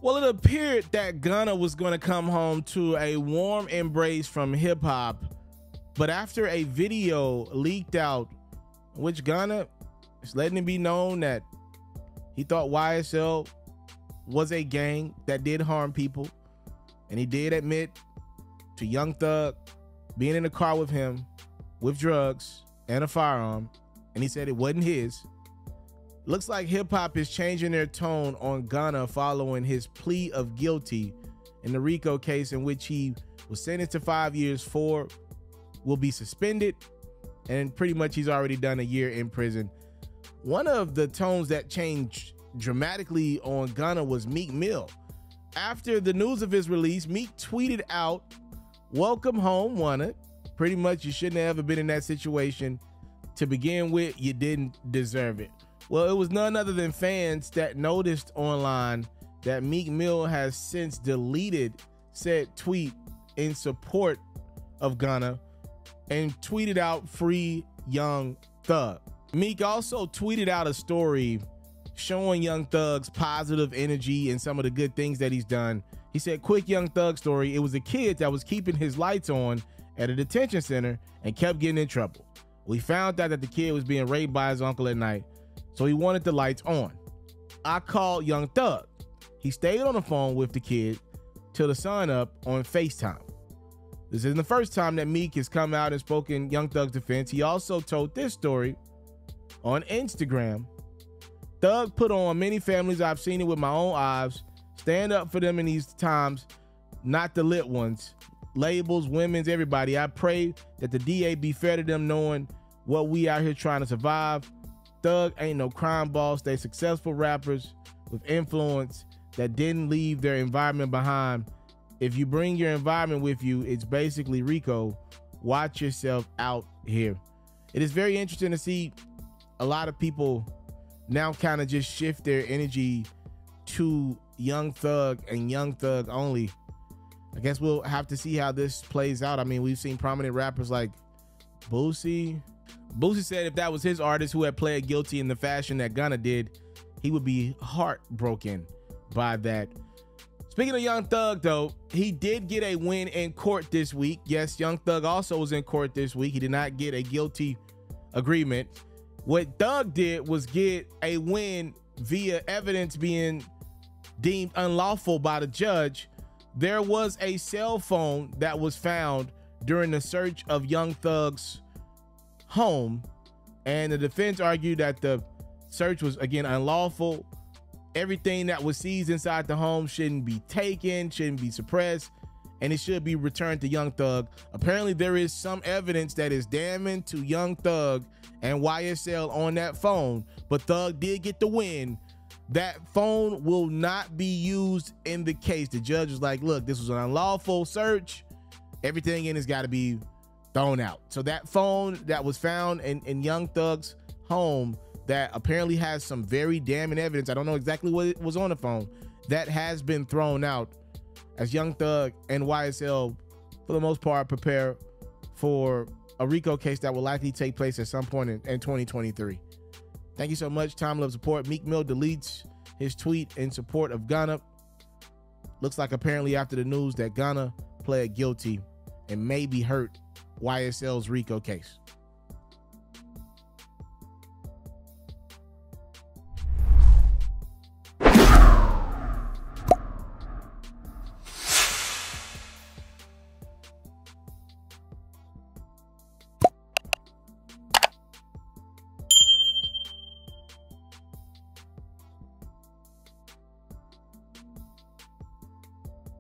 Well, it appeared that Gunna was going to come home to a warm embrace from hip hop, but after a video leaked out, which Gunna is letting it be known that he thought YSL was a gang that did harm people, and he did admit to Young Thug being in the car with him with drugs and a firearm, and he said it wasn't his. Looks like hip-hop is changing their tone on Gunna following his plea of guilty in the RICO case, in which he was sentenced to 5 years. 4 will be suspended, and pretty much he's already done a year in prison. One of the tones that changed dramatically on Gunna was Meek Mill. After the news of his release, Meek tweeted out, "Welcome home, wanna." Pretty much, you shouldn't have ever been in that situation. To begin with, you didn't deserve it. Well, it was none other than fans that noticed online that Meek Mill has since deleted said tweet in support of Gunna and tweeted out "Free Young Thug." Meek also tweeted out a story showing Young Thug's positive energy and some of the good things that he's done. He said, "Quick Young Thug story. It was a kid that was keeping his lights on at a detention center and kept getting in trouble. We found out that the kid was being raped by his uncle at night, so he wanted the lights on. I called Young Thug. He stayed on the phone with the kid till the sun up on FaceTime." This isn't the first time that Meek has come out and spoken Young Thug's defense. He also told this story on Instagram. "Thug put on many families. I've seen it with my own eyes. Stand up for them in these times, not the lit ones. Labels, women's, everybody. I pray that the DA be fair to them, knowing what we out here trying to survive. Thug ain't no crime boss. They successful rappers with influence that didn't leave their environment behind. If you bring your environment with you, it's basically RICO. Watch yourself out here." It is very interesting to see a lot of people now kind of just shift their energy to Young Thug and Young Thug only. I guess we'll have to see how this plays out. I mean, we've seen prominent rappers like Boosie. Boosie said if that was his artist who had pled guilty in the fashion that Gunna did, he would be heartbroken by that. Speaking of Young Thug, though, he did get a win in court this week. Yes, Young Thug also was in court this week. He did not get a guilty agreement. What Thug did was get a win via evidence being deemed unlawful by the judge. There was a cell phone that was found during the search of Young Thug's home, and the defense argued that the search was, again, unlawful. Everything that was seized inside the home shouldn't be taken, shouldn't be suppressed, and it should be returned to Young Thug. Apparently, there is some evidence that is damning to Young Thug and YSL on that phone, but Thug did get the win. That phone will not be used in the case. The judge was like, look, this was an unlawful search. Everything in it's got to be thrown out. So that phone that was found in Young Thug's home that apparently has some very damning evidence, I don't know exactly what it was on the phone, that has been thrown out as Young Thug and YSL, for the most part, prepare for a RICO case that will likely take place at some point in 2023. Thank you so much. Time Love Support. Meek Mill deletes his tweet in support of Gunna. Looks like apparently after the news that Gunna pled guilty and maybe hurt YSL's RICO case.